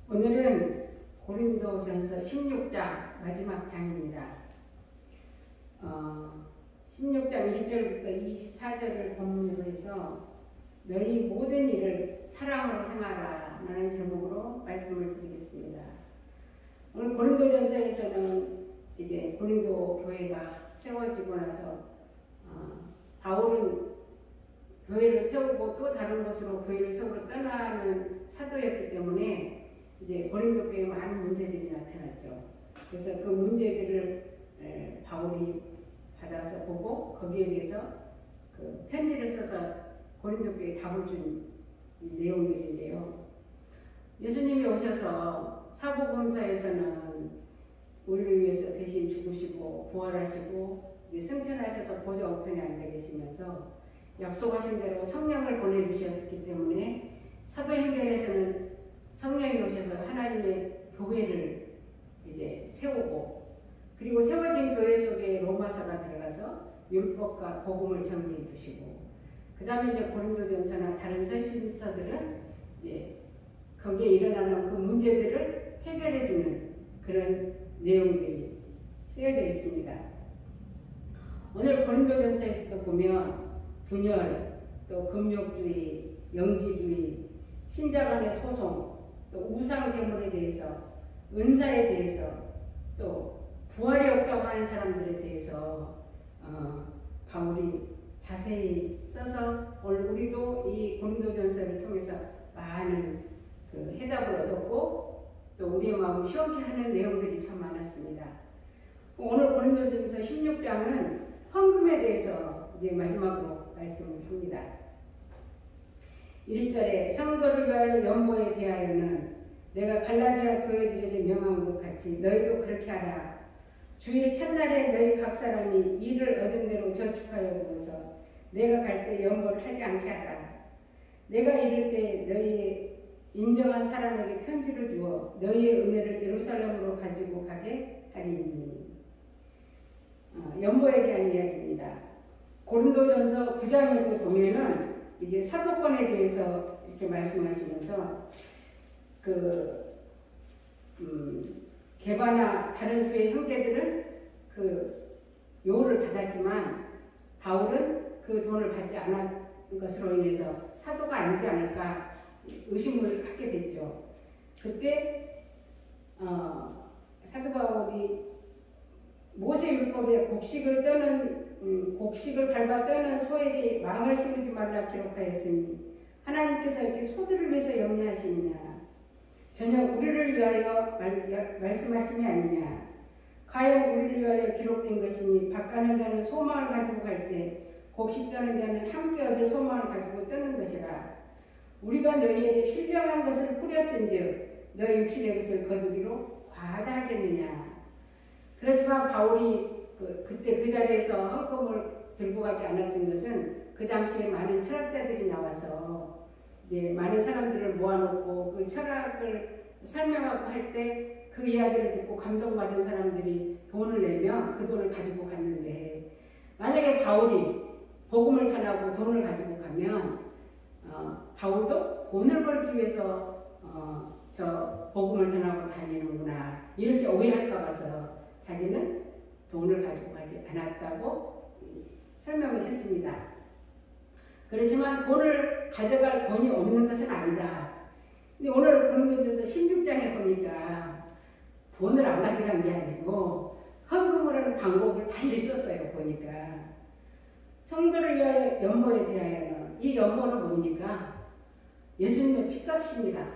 오늘은 고린도전서 16장 마지막 장입니다. 16장 1절부터 24절을 본문으로 해서 너희 모든 일을 사랑으로 행하라 라는 제목으로 말씀을 드리겠습니다. 오늘 고린도전서에서는 이제 고린도 교회가 세워지고 나서 바울은 교회를 세우고 또 다른 곳으로 교회를 세우러 떠나는 사도였기 때문에 이제 고린도 교회에 많은 문제들이 나타났죠. 그래서 그 문제들을 바울이 받아서 보고 거기에 대해서 그 편지를 써서 고린도 교회에 답을 준 내용들인데요. 예수님이 오셔서 사복음서에서는 우리를 위해서 대신 죽으시고 부활하시고 이제 승천하셔서 보좌 우편에 앉아 계시면서 약속하신 대로 성령을 보내주셨기 때문에 사도행전에서는 성령이 오셔서 하나님의 교회를 이제 세우고, 그리고 세워진 교회 속에 로마서가 들어가서 율법과 복음을 정리해 주시고, 그 다음에 이제 고린도전서나 다른 서신서들은 이제 거기에 일어나는 그 문제들을 해결해 주는 그런 내용들이 쓰여져 있습니다. 오늘 고린도전서에서도 보면 분열, 또 금욕주의, 영지주의, 신자 간의 소송, 또 우상 제물에 대해서, 은사에 대해서, 또 부활이 없다고 하는 사람들에 대해서 바울이 자세히 써서 오늘 우리도 이 고린도전서를 통해서 많은 그 해답을 얻었고 또 우리의 마음을 시원케 하는 내용들이 참 많았습니다. 오늘 고린도전서 16장은 헌금에 대해서 이제 마지막으로 말씀을 합니다. 1절에 성도를 위하여 연보에 대하여는 내가 갈라디아 교회들에게 명한 것 같이 너희도 그렇게 하라. 주일 첫날에 너희 각 사람이 일을 얻은 대로 저축하여 두어서 내가 갈 때 연보를 하지 않게 하라. 내가 이를 때 너희의 인정한 사람에게 편지를 주어 너희의 은혜를 예루살렘으로 가지고 가게 하리니. 연보에 대한 이야기입니다. 고린도전서 9장에도 보면은 이제 사도권에 대해서 이렇게 말씀하시면서 게바나 다른 주의 형제들은 그 요를 받았지만 바울은 그 돈을 받지 않은 것으로 인해서 사도가 아니지 않을까 의심을 하게 됐죠. 그때 사도 바울이 모세율법에 곡식을 밟아 떠는 소에게 망을 심지 말라 기록하였으니 하나님께서 이제 소들을 위해서 염려하시느냐 전혀 우리를 위하여 말씀하심이 아니냐. 과연 우리를 위하여 기록된 것이니 밭가는 자는 소망을 가지고 갈 때 곡식 떠는 자는 함께 얻을 소망을 가지고 떠는 것이라. 우리가 너희에게 신령한 것을 뿌렸은즉 너희 육신의 것을 거두기로 과다하겠느냐. 그렇지만 바울이 그때 그 자리에서 헌금을 들고 가지 않았던 것은 그 당시에 많은 철학자들이 나와서 이제 많은 사람들을 모아놓고 그 철학을 설명하고 할 때 그 이야기를 듣고 감동받은 사람들이 돈을 내면 그 돈을 가지고 갔는데, 만약에 바울이 복음을 전하고 돈을 가지고 가면 바울도 돈을 벌기 위해서 저 복음을 전하고 다니는구나 이렇게 오해할까 봐서 자기는 돈을 가지고 가지 않았다고 설명을 했습니다. 그렇지만 돈을 가져갈 권이 없는 것은 아니다. 근데 오늘 고린도전서 16장에 보니까 돈을 안 가져간 게 아니고 헌금을 하는 방법을 달리 썼어요. 보니까 성도를 위하여 연보에 대하여는 이 연보는 뭡니까? 예수님의 핏값입니다.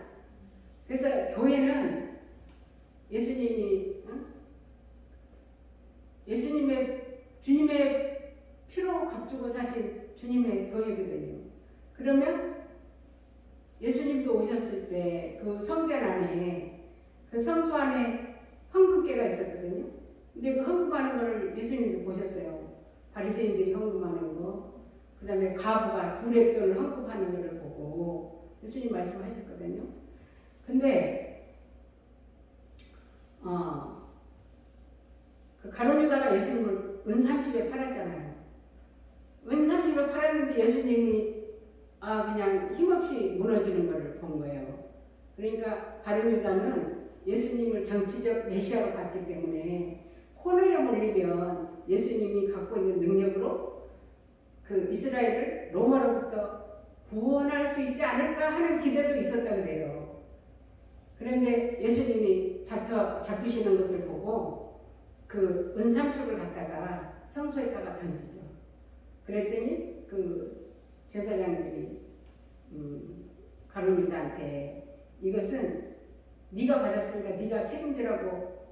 그래서 교회는 주님의 피로 값주고 사신 주님의 교회거든요. 그러면 예수님도 오셨을 때 그 성전 안에 그 성소 안에 헌금계가 있었거든요. 근데 그 헌금하는 거를 예수님도 보셨어요. 바리새인들이 헌금하는 거, 그 다음에 과부가 두렙돈을 헌금하는 거를 보고 예수님 말씀하셨거든요. 근데 그 가룟 유다가 예수님을 은 30에 팔았잖아요. 은 30에 팔았는데 예수님이 그냥 힘없이 무너지는 걸 본 거예요. 그러니까 가룟 유다는 예수님을 정치적 메시아로 봤기 때문에 코너에 몰리면 예수님이 갖고 있는 능력으로 그 이스라엘을 로마로부터 구원할 수 있지 않을까 하는 기대도 있었다 그래요. 그런데 예수님이 잡히시는 것을 보고 그 은삼축을 갖다가 성소에다가 던지죠. 그랬더니 그 제사장들이 가룟 유다한테 이것은 네가 받았으니까 네가 책임지라고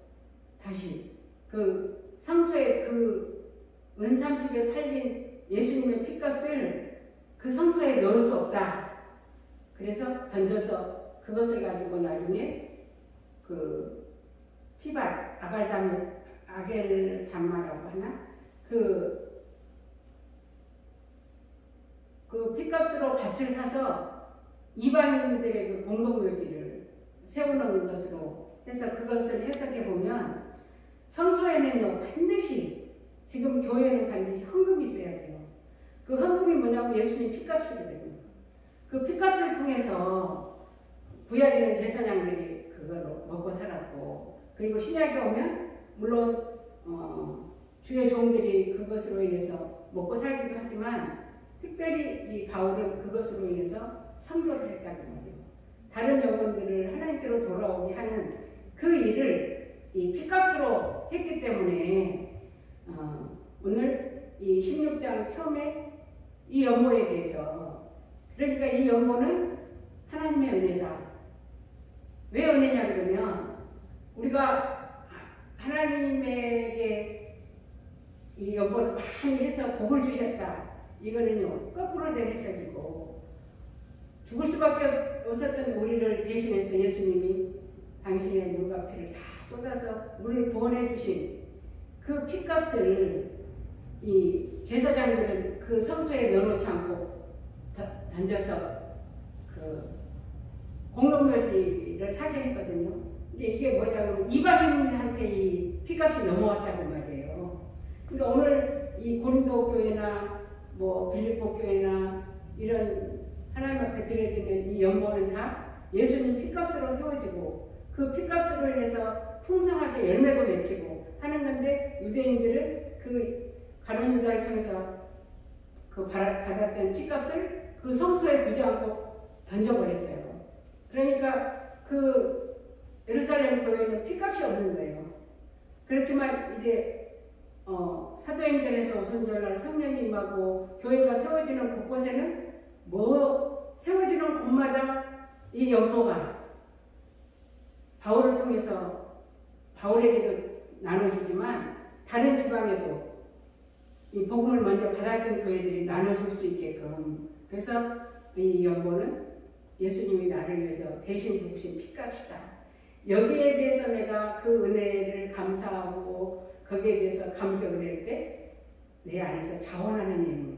다시 그 성소에 그 은삼축에 팔린 예수님의 피값을 그 성소에 넣을 수 없다. 그래서 던져서 그것을 가지고 나중에 그 피밭 아겔담마라고 하나 그 피값으로 밭을 사서 이방인들의 그 공동묘지를 세우는 것으로 해서 그것을 해석해 보면 성소에는요 반드시 지금 교회는 반드시 헌금이 있어야 돼요. 그 헌금이 뭐냐면 예수님 피값이거든요. 그 피값을 통해서 구약에는 제사장들이 그걸로 먹고 살았고 그리고 신약에 오면 물론 주의 종들이 그것으로 인해서 먹고 살기도 하지만 특별히 이 바울은 그것으로 인해서 선교를 했다고 말이에요. 다른 영혼들을 하나님께로 돌아오게 하는 그 일을 이 피값으로 했기 때문에 오늘 이 16장 처음에 이 연모에 대해서 그러니까 이 연모는 하나님의 은혜다. 왜 은혜냐 그러면 우리가 하나님에게 이 연모를 많이 해서 복을 주셨다. 이거는요 거꾸로 된 해석이고 죽을 수밖에 없었던 우리를 대신해서 예수님이 당신의 물과 피를 다 쏟아서 우리를 구원해 주신 그 피값을 이 제사장들은 그 성소에 넣어놓지 않고 던져서 그 공동묘지를 사게 했거든요. 근데 이게 뭐냐면 이방인한테 이 피값이 넘어왔다고 말이에요. 그러니까 오늘 이 고린도 교회나 뭐 빌립보 교회나 이런 하나님 앞에 드려지는 이 연보는 다 예수님 피값으로 세워지고 그 피값으로 인해서 풍성하게 열매도 맺히고 하는 건데 유대인들은 그 가룟 유다를 통해서 그 받았던 피값을 그 성소에 두지 않고 던져버렸어요. 그러니까 그 예루살렘 교회는 피값이 없는 거예요. 그렇지만 이제 사도행전에서 오순절날 성령이 임하고 교회가 세워지는 곳곳에는 뭐 세워지는 곳마다 이 연보가 바울을 통해서 바울에게도 나눠주지만 다른 지방에도 이 복음을 먼저 받았던 교회들이 나눠줄 수 있게끔 그래서 이 연보는 예수님이 나를 위해서 대신 부으신 피값이다. 여기에 대해서 내가 그 은혜를 감사하고 거기에 대해서 감격을 할 때 내 안에서 자원하는 예물.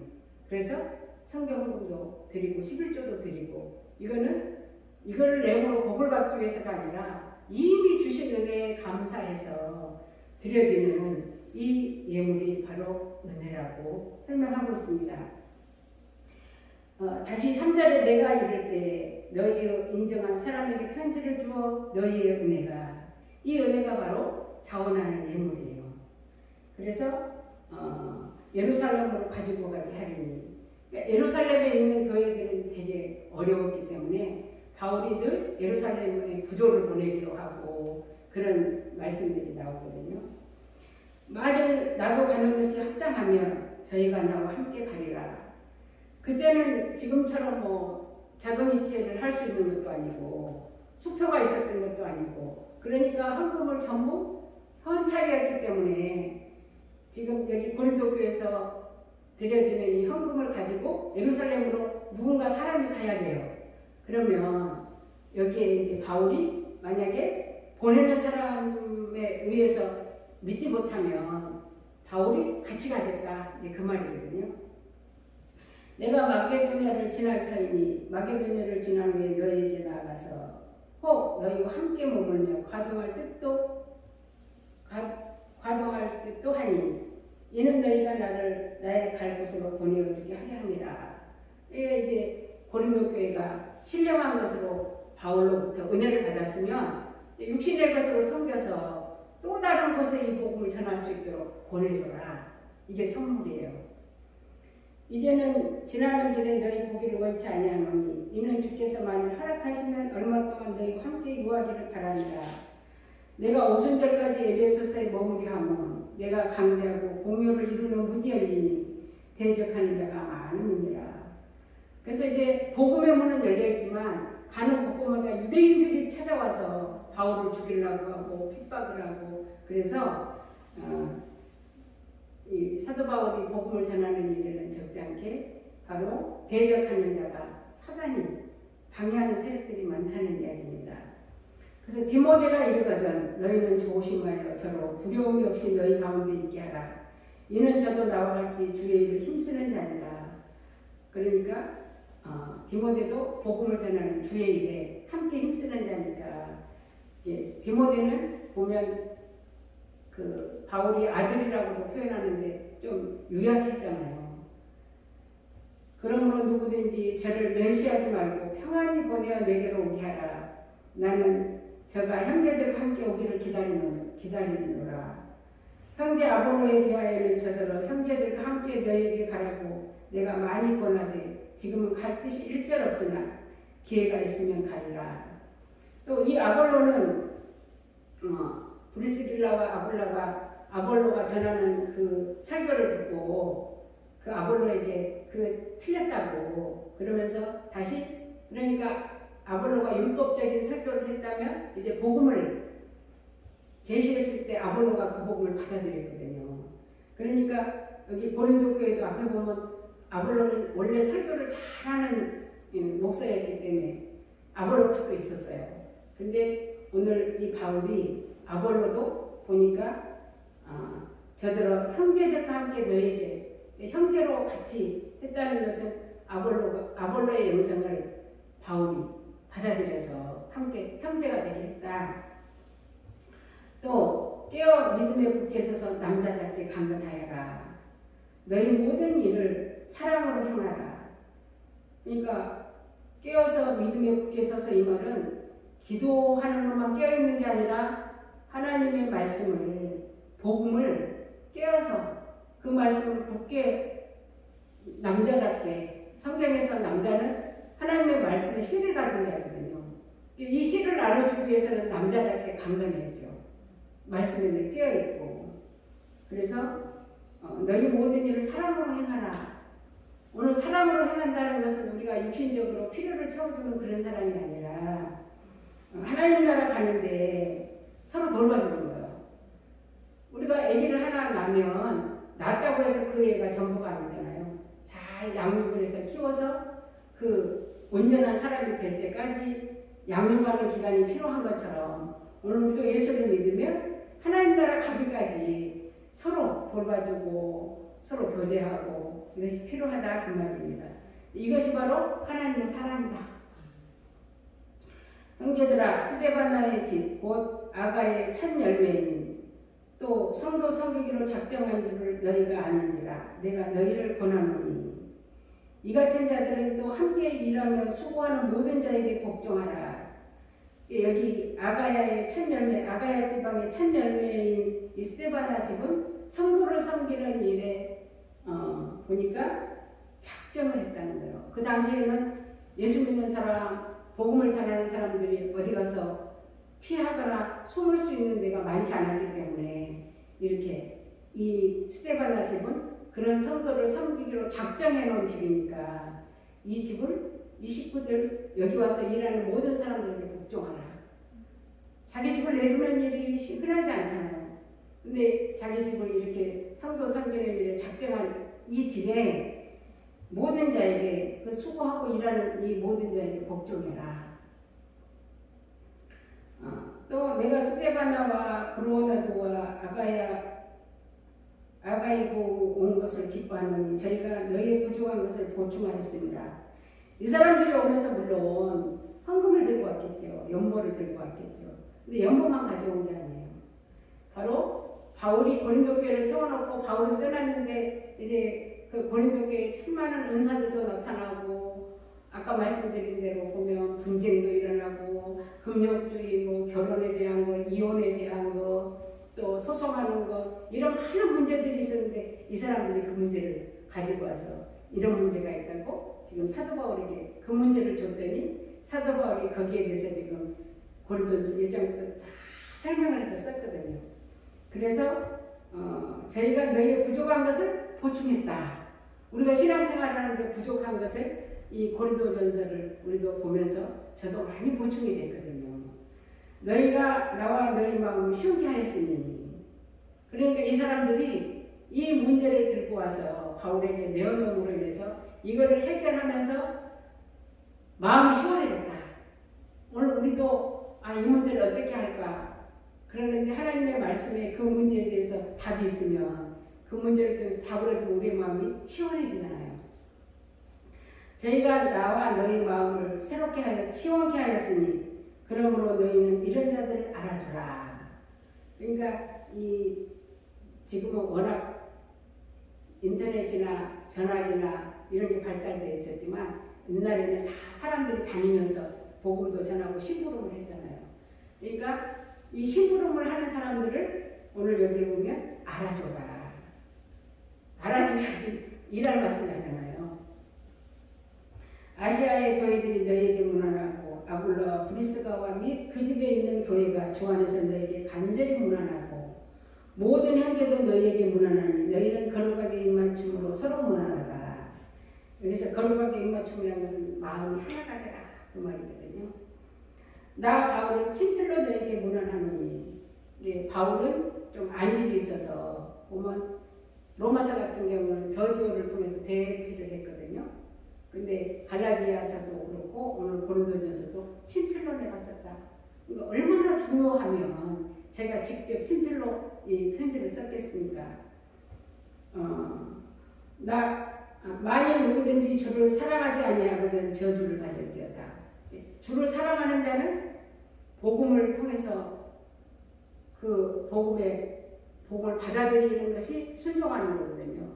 그래서 성경 헌금도 드리고 11조도 드리고 이걸 내용으로 복을 받기 위해서가 아니라 이미 주신 은혜에 감사해서 드려지는 이 예물이 바로 은혜라고 설명하고 있습니다. 다시 3절에 내가 이를 때 너희의 인정한 사람에게 편지를 주어 너희의 은혜가 이 은혜가 바로 자원하는 예물이에요. 그래서 예루살렘으로 가지고 가게 하리니 그러니까 예루살렘에 있는 교회들은 되게 어려웠기 때문에 바울이 늘 예루살렘에 부조를 보내기로 하고 그런 말씀들이 나오거든요. 말을 나도 가는 것이 합당하면 저희가 나와 함께 가리라. 그때는 지금처럼 뭐 자동이체를 할 수 있는 것도 아니고 수표가 있었던 것도 아니고 그러니까 헌금을 전부 헌차리였기 때문에 지금 여기 고린도 교회에서 드려지는 이 헌금을 가지고 예루살렘으로 누군가 사람이 가야 돼요. 그러면 여기에 이제 바울이 만약에 보내는 사람에 의해서 믿지 못하면 바울이 같이 가겠다 이제 그 말이거든요. 내가 마게도냐를 지날 터이니 마게도냐를 지난 후에 너희에게 나아가서 혹 너희와 함께 머물며 과동할 뜻도 하니 이는 너희가 나를 나의 갈 곳으로 보내어주게 하려 함이라. 이게 이제 고린도 교회가 신령한 것으로 바울로부터 은혜를 받았으면 육신의 것으로 섬겨서 또 다른 곳에 이 복음을 전할 수 있도록 보내줘라. 이게 선물이에요. 이제는 지나는 길에 너희 보기를 원치 아니하노니 이는 주께서 만일 허락하시면 얼마 동안 너희와 함께 유하기를 바란다. 내가 오순절까지 에베소서에 머무려 하면 내가 강대하고 공효를 이루는 문이 열리니 대적하는 자가 많음이니라. 그래서 이제 복음의 문은 열려 있지만 가는 곳곳마다 유대인들이 찾아와서 바울을 죽이려고 하고 핍박을 하고 그래서 이 사도 바울이 복음을 전하는 일에는 적지 않게 바로 대적하는 자가 사단이 방해하는 세력들이 많다는 이야기입니다. 그래서 디모데가 이르거든 너희는 조심하여 저로 두려움이 없이 너희 가운데 있게 하라. 이는 저도 나와 같이 주의 일을 힘쓰는 자니라. 그러니까 디모데도 복음을 전하는 주의 일에 함께 힘쓰는 자니까 디모데는 보면 그 바울이 아들이라고도 표현하는데 좀 유약했잖아요. 그러므로 누구든지 저를 멸시하지 말고 평안히 보내어 내게로 오게 하라. 나는 저가 형제들과 함께 오기를 기다리노라. 형제 아볼로에 대하여는 저더러 형제들과 함께 너희에게 가라고 내가 많이 권하되 지금은 갈 뜻이 일절 없으나 기회가 있으면 가리라. 또 이 아볼로는 브리스길라와 아볼로가 전하는 그 설교를 듣고 그 아볼로에게 그 틀렸다고 그러면서 다시 그러니까 아볼로가 율법적인 설교를 했다면 이제 복음을 제시했을 때 아볼로가 그 복음을 받아들였거든요. 그러니까 여기 고린도 교회도 앞에 보면 아볼로는 원래 설교를 잘하는 목사였기 때문에 아볼로가 있었어요. 근데 오늘 이 바울이 아볼로도 보니까 저들은 형제들과 함께 너에게 형제로 같이 했다는 것은 아볼로의 영성을 바울이 받아들여서 함께 형제가 되게 했다. 또 깨어 믿음에 굳게 서서 남자답게 강건하여라. 너희 모든 일을 사랑으로 행하라. 그러니까 깨어서 믿음에 굳게 서서 이 말은 기도하는 것만 깨어있는 게 아니라 하나님의 말씀을 복음을 깨어서 그 말씀을 굳게 남자답게 성경에서 남자는 하나님의 말씀의 씨를 가진 자거든요. 이 씨를 나눠주기 위해서는 남자답게 강건해야죠. 말씀에 늘 깨어있고 그래서 너희 모든 일을 사랑으로 행하라. 오늘 사랑으로 행한다는 것은 우리가 육신적으로 필요를 채워주는 그런 사람이 아니라 하나님 나라 가는데 서로 돌봐주는 거예요. 우리가 아기를 하나 낳으면 낳았다고 해서 그 애가 전부가 아니잖아요. 잘 양육을 해서 키워서 그 온전한 사람이 될 때까지 양육하는 기간이 필요한 것처럼 오늘 우리도 예수를 믿으면 하나님 나라 가기까지 서로 돌봐주고 서로 교제하고 이것이 필요하다 그 말입니다. 이것이 바로 하나님의 사랑이다. 형제들아 스데바나의 집 곧 아가의 첫 열매인 또 성도 섬기기로 작정한 줄을 너희가 아는지라 내가 너희를 권하노니 이 같은 자들은 또 함께 일하며 수고하는 모든 자에게 복종하라. 여기 아가야의 첫 열매, 아가야 지방의 첫 열매인 이 스데바나 집은 성도를 섬기는 일에 보니까 작정을 했다는 거예요. 그 당시에는 예수 믿는 사람, 복음을 전하는 사람들이 어디 가서 피하거나 숨을 수 있는 데가 많지 않았기 때문에 이렇게 이 스데바나 집은 그런 성도를 섬기기로 작정해 놓은 집이니까 이 집을 이 식구들 여기 와서 일하는 모든 사람들에게 복종하라. 자기 집을 내주는 일이 흔하지 않잖아요. 근데 자기 집을 이렇게 성도 섬기는 일에 작정한 이 집에 모든 자에게 그 수고하고 일하는 이 모든 자에게 복종해라. 또 내가 스데바나와 그로나도와 아가이고 온 것을 기뻐하노니 저희가 너희의 부족한 것을 보충하였습니다. 이 사람들이 오면서 물론 헌금을 들고 왔겠죠. 연보를 들고 왔겠죠. 근데 연보만 가져온 게 아니에요. 바로 바울이 고린도 교회를 세워놓고 바울이 떠났는데 이제 그 고린도 교회에 참 많은 은사들도 나타나고 아까 말씀드린 대로 보면 분쟁도 일어나고 금욕주의, 뭐 결혼에 대한 거, 이혼에 대한 거, 또 소송하는 거 이런 많은 문제들이 있었는데 이 사람들이 그 문제를 가지고 와서 이런 문제가 있다고 지금 사도 바울에게 그 문제를 줬더니 사도 바울이 거기에 대해서 지금 고린도전서 1장부터 다 설명을 해서 썼거든요. 그래서 저희가 너희의 부족한 것을 보충했다. 우리가 신앙생활하는데 부족한 것을 이 고린도전서를 우리도 보면서 저도 많이 보충이 됐거든요. 너희가 나와 너희 마음을 시원케 하였으니, 그러니까 이 사람들이 이 문제를 들고 와서 바울에게 내어놓음으로 인해서 이거를 해결하면서 마음이 시원해졌다. 오늘 우리도 이 문제를 어떻게 할까? 그러는데 하나님의 말씀에 그 문제에 대해서 답이 있으면 그 문제를 통해서 답을 얻으면 우리의 마음이 시원해지잖아요. 저희가 나와 너희 마음을 새롭게 하여 시원케 하였으니 그러므로 너희는 이런 자들을 알아주라. 그러니까 지금은 워낙 인터넷이나 전화기나 이런 게 발달되어 있었지만 옛날에는 다 사람들이 다니면서 복음도 전하고 심부름을 했잖아요. 그러니까 이 심부름을 하는 사람들을 오늘 여기 보면 알아줘라. 알아줘야지 일할 맛이 나잖아요. 아시아의 교회들이 너희에게 문안하고 아굴라와 브리스가와 및 그 집에 있는 교회가 주 안에서 너희에게 간절히 문안하고 모든 형제도 너희에게 문안하니 너희는 거룩하게 입맞춤으로 서로 문안하라. 여기서 거룩하게 입맞춤이라는 것은 마음이 하나가 되라 그 말이거든요. 나 바울은 친필로 너희에게 문안하노니, 바울은 좀 안직이 있어서 보면 로마서 같은 경우는 더디오를 통해서 대피를 했거든요. 근데 갈라디아서도 그렇고 오늘 고린도전서도 친필로 내가 썼다. 그러니까 얼마나 중요하면 제가 직접 친필로 이 편지를 썼겠습니까? 만일 누구든지 주를 사랑하지 아니하거든 저주를 받을지어다. 주를 사랑하는 자는 복음을 통해서 그 복음을 받아들이는 것이 순종하는 거거든요.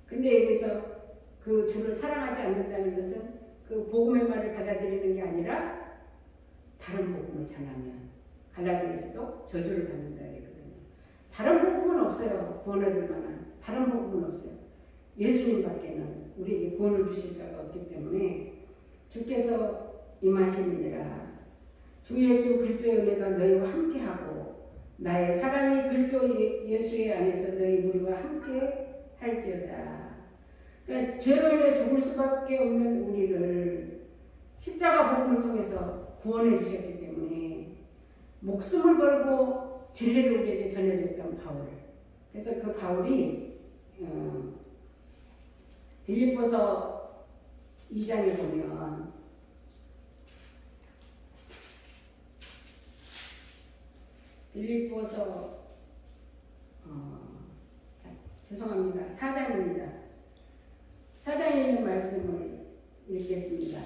근데 여기서 그 주를 사랑하지 않는다는 것은 그 복음의 말을 받아들이는 게 아니라 다른 복음을 전하면 갈라디아서도 저주를 받는다 그랬거든요. 다른 복음은 없어요. 구원 얻을 만한 다른 복음은 없어요. 예수님밖에는 우리에게 구원을 주실 자가 없기 때문에 주께서 임하시느니라. 주 예수 그리스도의 은혜가 너희와 함께하고 나의 사랑이 그리스도 예수의 안에서 너희 무리와 함께 할지어다. 그러니까 죄로 인해 죽을 수밖에 없는 우리를 십자가 복음을 통해서 구원해 주셨기 때문에 목숨을 걸고 진리를 우리에게 전해줬던 바울. 그래서 그 바울이 빌립보서 2장에 보면 빌립보서 죄송합니다. 4장입니다. 4장에 있는 말씀을 읽겠습니다.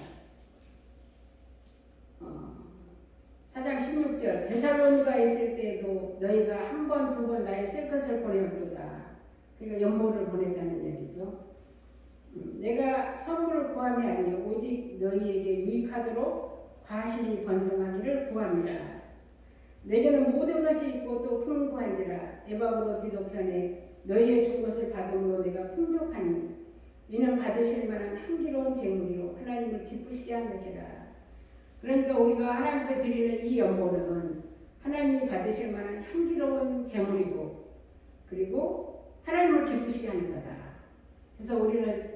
4장 16절 데살로니가에 있을 때에도 너희가 한 번, 두 번 나의 쓸 것을 보내었도다. 그러니까 연모를 보냈다는 얘기죠. 내가 선물을 구함이 아니요 오직 너희에게 유익하도록 과실이 번성하기를 구합니다. 내게는 모든 것이 있고 또 풍부한지라 에바브로 디도편에 너희의 준 것을 받음으로 내가 풍족하니 이는 받으실 만한 향기로운 제물이요 하나님을 기쁘시게 한 것이라. 그러니까 우리가 하나님께 드리는 이 연보는 하나님이 받으실 만한 향기로운 제물이고 그리고 하나님을 기쁘시게 하는 거다. 그래서 우리는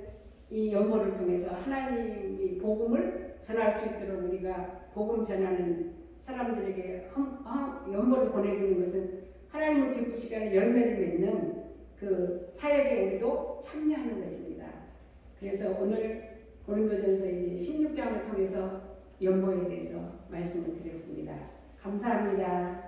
이 연보를 통해서 하나님이 복음을 전할 수 있도록 우리가 복음 전하는 사람들에게 연보를 보내주는 것은 하나님을 기쁘시게 하는 열매를 맺는 그 사역에 우리도 참여하는 것입니다. 그래서 오늘 고린도전서 이제 16장을 통해서 연보에 대해서 말씀을 드렸습니다. 감사합니다.